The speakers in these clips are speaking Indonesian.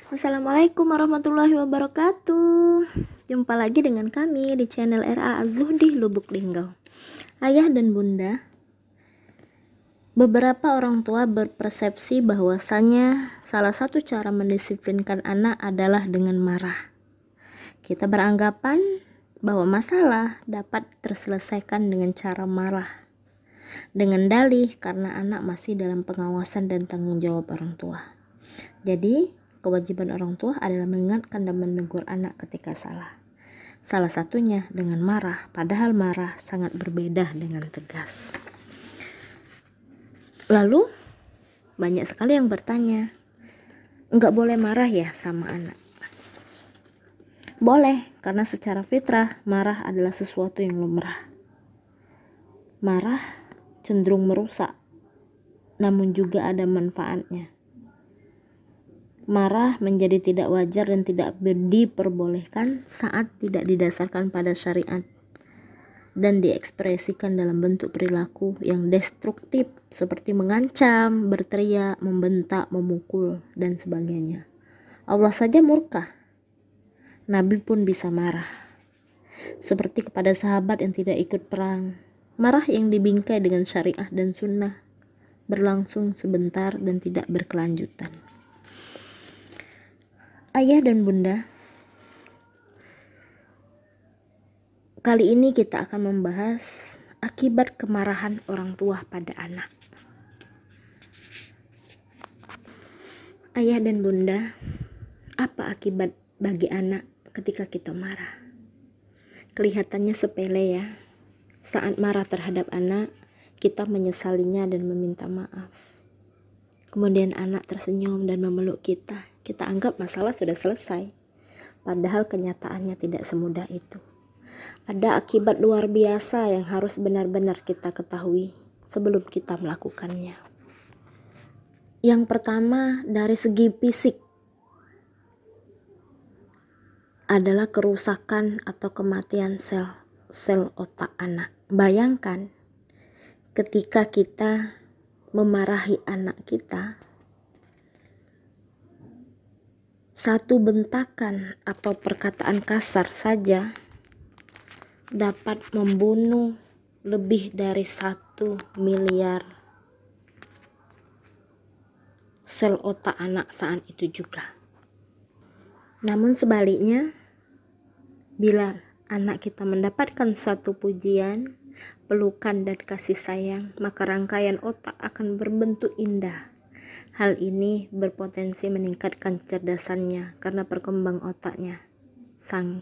Assalamualaikum warahmatullahi wabarakatuh. Jumpa lagi dengan kami di channel RA Az-Zuhdi Lubuk Linggau. Ayah dan bunda, beberapa orang tua berpersepsi bahwasanya salah satu cara mendisiplinkan anak adalah dengan marah. Kita beranggapan bahwa masalah dapat terselesaikan dengan cara marah, dengan dalih karena anak masih dalam pengawasan dan tanggung jawab orang tua. Jadi, kewajiban orang tua adalah mengingatkan dan menegur anak ketika salah. Salah satunya dengan marah, padahal marah sangat berbeda dengan tegas. Lalu, banyak sekali yang bertanya, enggak boleh marah ya sama anak? Boleh, karena secara fitrah, marah adalah sesuatu yang lumrah. Marah cenderung merusak, namun juga ada manfaatnya. Marah menjadi tidak wajar dan tidak diperbolehkan saat tidak didasarkan pada syariat dan diekspresikan dalam bentuk perilaku yang destruktif seperti mengancam, berteriak, membentak, memukul, dan sebagainya. Allah saja murka. Nabi pun bisa marah. Seperti kepada sahabat yang tidak ikut perang. Marah yang dibingkai dengan syariah dan sunnah berlangsung sebentar dan tidak berkelanjutan. Ayah dan bunda, kali ini kita akan membahas akibat kemarahan orang tua pada anak. Ayah dan bunda, apa akibat bagi anak ketika kita marah? Kelihatannya sepele ya. Saat marah terhadap anak, kita menyesalinya dan meminta maaf. Kemudian anak tersenyum dan memeluk kita. Kita anggap masalah sudah selesai. Padahal kenyataannya tidak semudah itu. Ada akibat luar biasa yang harus benar-benar kita ketahui sebelum kita melakukannya. Yang pertama, dari segi fisik adalah kerusakan atau kematian sel otak anak. Bayangkan ketika kita memarahi anak kita, satu bentakan atau perkataan kasar saja dapat membunuh lebih dari 1 miliar sel otak anak saat itu juga. Namun sebaliknya, bila anak kita mendapatkan suatu pujian, pelukan dan kasih sayang, maka rangkaian otak akan berbentuk indah. Hal ini berpotensi meningkatkan kecerdasannya karena perkembang otaknya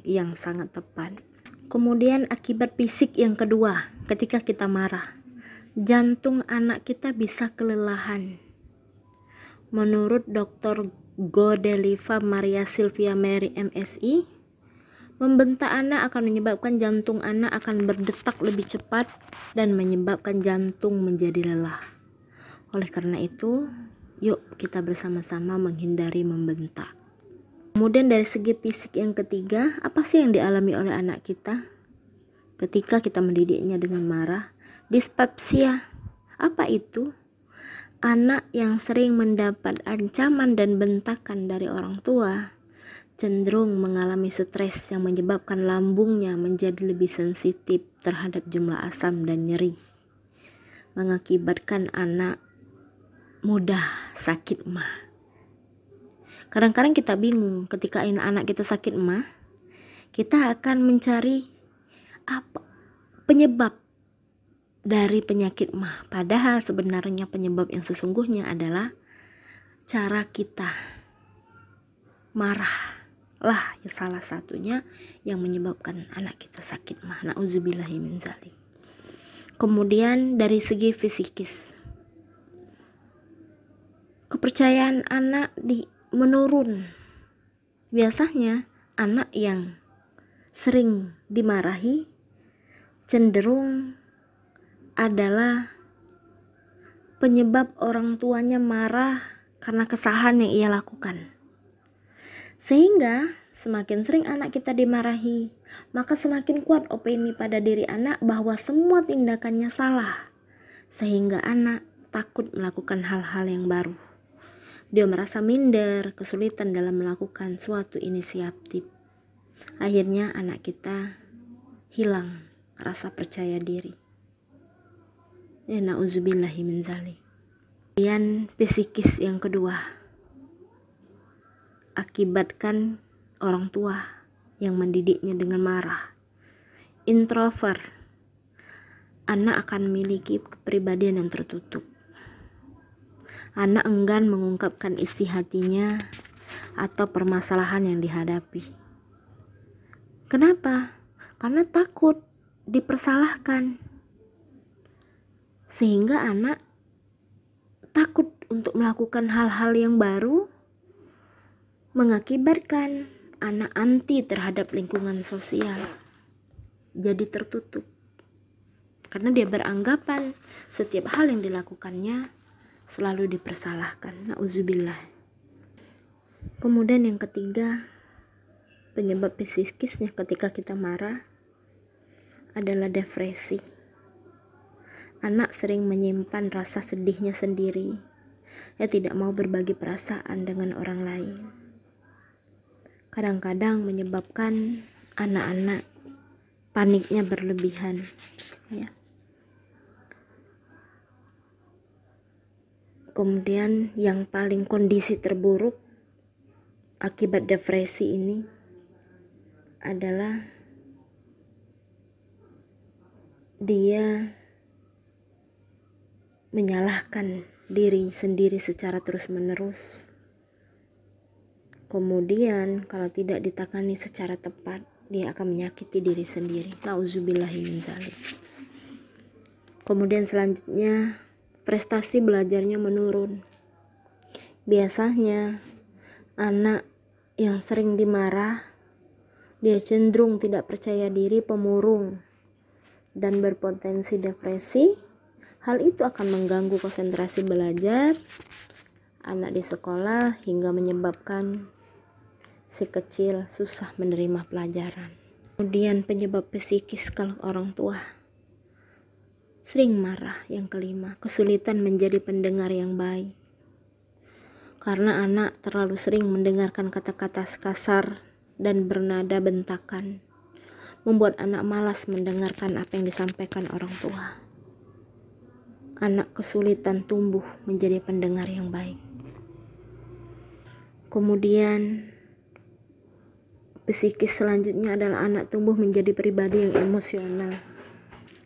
yang sangat tepat. Kemudian akibat fisik yang kedua, ketika kita marah, jantung anak kita bisa kelelahan. Menurut Dr. Godeliva Maria Silvia Mary MSI, membentak anak akan menyebabkan jantung anak akan berdetak lebih cepat dan menyebabkan jantung menjadi lelah. Oleh karena itu, yuk kita bersama-sama menghindari membentak. Kemudian dari segi fisik yang ketiga, apa sih yang dialami oleh anak kita ketika kita mendidiknya dengan marah? Dispepsia. Apa itu? Anak yang sering mendapat ancaman dan bentakan dari orang tua cenderung mengalami stres yang menyebabkan lambungnya menjadi lebih sensitif terhadap jumlah asam dan nyeri, mengakibatkan anak mudah sakit mah. Kadang-kadang kita bingung ketika anak kita sakit mah, kita akan mencari apa penyebab dari penyakit mah. Padahal sebenarnya penyebab yang sesungguhnya adalah cara kita marah lah salah satunya yang menyebabkan anak kita sakit mah. Na'udzubillahi min dzalik. Kemudian dari segi fisikis, kepercayaan anak menurun. Biasanya anak yang sering dimarahi cenderung adalah penyebab orang tuanya marah karena kesalahan yang ia lakukan. Sehingga semakin sering anak kita dimarahi, maka semakin kuat opini pada diri anak bahwa semua tindakannya salah, sehingga anak takut melakukan hal-hal yang baru. Dia merasa minder, kesulitan dalam melakukan suatu inisiatif. Akhirnya anak kita hilang rasa percaya diri. Ya na'udzubillahi min dzalik. Kemudian psikis yang kedua, akibatkan orang tua yang mendidiknya dengan marah. Introvert, anak akan memiliki kepribadian yang tertutup. Anak enggan mengungkapkan isi hatinya atau permasalahan yang dihadapi. Kenapa? Karena takut dipersalahkan. Sehingga anak takut untuk melakukan hal-hal yang baru, mengakibatkan anak anti terhadap lingkungan sosial. Jadi tertutup. Karena dia beranggapan setiap hal yang dilakukannya selalu dipersalahkan. Na'udzubillah. Kemudian yang ketiga, penyebab psikisnya ketika kita marah adalah depresi. Anak sering menyimpan rasa sedihnya sendiri. Dia tidak mau berbagi perasaan dengan orang lain. Kadang-kadang menyebabkan anak-anak paniknya berlebihan. Ya. Kemudian yang paling kondisi terburuk akibat depresi ini adalah dia menyalahkan diri sendiri secara terus-menerus. Kemudian kalau tidak ditangani secara tepat, dia akan menyakiti diri sendiri. Na'udzubillahi min dzalik. Kemudian selanjutnya, prestasi belajarnya menurun. Biasanya anak yang sering dimarah, dia cenderung tidak percaya diri, pemurung, dan berpotensi depresi. Hal itu akan mengganggu konsentrasi belajar anak di sekolah hingga menyebabkan si kecil susah menerima pelajaran. Kemudian penyebab psikis kalau orang tua sering marah. Yang kelima, kesulitan menjadi pendengar yang baik. Karena anak terlalu sering mendengarkan kata-kata kasar dan bernada bentakan, membuat anak malas mendengarkan apa yang disampaikan orang tua. Anak kesulitan tumbuh menjadi pendengar yang baik. Kemudian psikis selanjutnya adalah anak tumbuh menjadi pribadi yang emosional.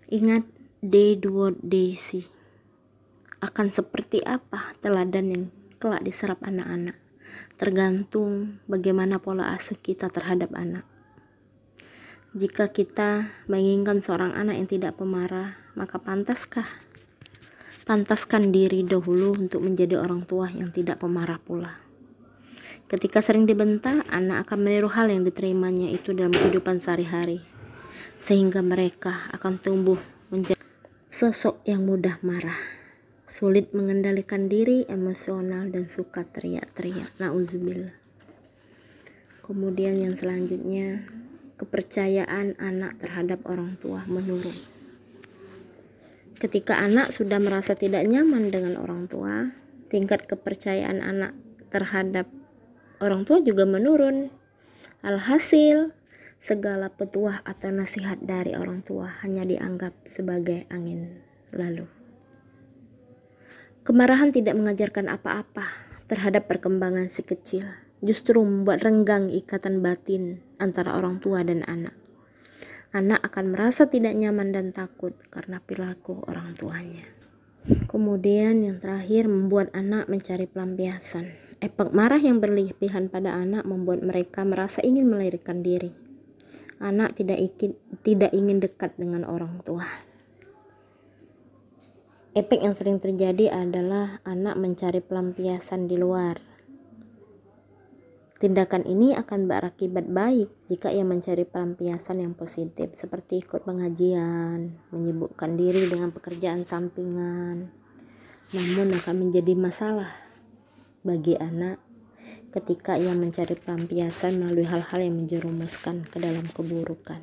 Ingat, they do what they see. Akan seperti apa teladan yang kelak diserap anak-anak, tergantung bagaimana pola asuh kita terhadap anak. Jika kita menginginkan seorang anak yang tidak pemarah, maka pantaskan diri dahulu untuk menjadi orang tua yang tidak pemarah pula. Ketika sering dibentak, anak akan meniru hal yang diterimanya itu dalam kehidupan sehari-hari, sehingga mereka akan tumbuh menjadi sosok yang mudah marah, sulit mengendalikan diri, emosional, dan suka teriak-teriak. Na'udzubillah. Kemudian yang selanjutnya, kepercayaan anak terhadap orang tua menurun. Ketika anak sudah merasa tidak nyaman dengan orang tua, tingkat kepercayaan anak terhadap orang tua juga menurun. Alhasil, segala petuah atau nasihat dari orang tua hanya dianggap sebagai angin lalu. Kemarahan tidak mengajarkan apa-apa terhadap perkembangan si kecil, justru membuat renggang ikatan batin antara orang tua dan anak. Anak akan merasa tidak nyaman dan takut karena perilaku orang tuanya. Kemudian yang terakhir, membuat anak mencari pelampiasan. Efek marah yang berlebihan pada anak membuat mereka merasa ingin melarikan diri. Anak tidak ingin dekat dengan orang tua. Efek yang sering terjadi adalah anak mencari pelampiasan di luar. Tindakan ini akan berakibat baik jika ia mencari pelampiasan yang positif, seperti ikut pengajian, menyibukkan diri dengan pekerjaan sampingan. Namun akan menjadi masalah bagi anak ketika ia mencari pelampiasan melalui hal-hal yang menjerumuskan ke dalam keburukan.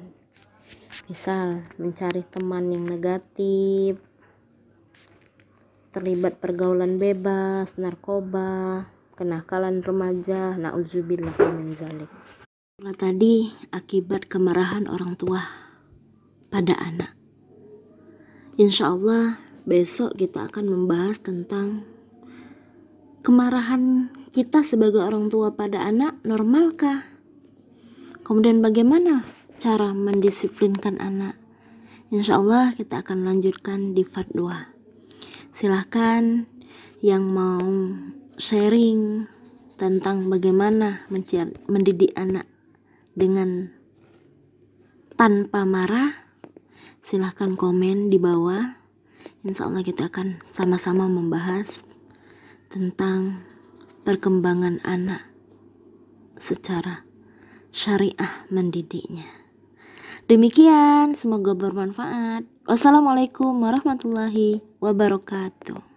Misal, mencari teman yang negatif, terlibat pergaulan bebas, narkoba, kenakalan remaja, na'udzubillah min zalik. Tadi akibat kemarahan orang tua pada anak. Insya Allah besok kita akan membahas tentang kemarahan kita sebagai orang tua pada anak normalkah? Kemudian bagaimana cara mendisiplinkan anak? Insya Allah kita akan lanjutkan di part 2. Silahkan yang mau sharing tentang bagaimana mendidik anak dengan tanpa marah, silahkan komen di bawah. Insya Allah kita akan sama-sama membahas tentang perkembangan anak secara syariah mendidiknya. Demikian, semoga bermanfaat. Wassalamualaikum warahmatullahi wabarakatuh.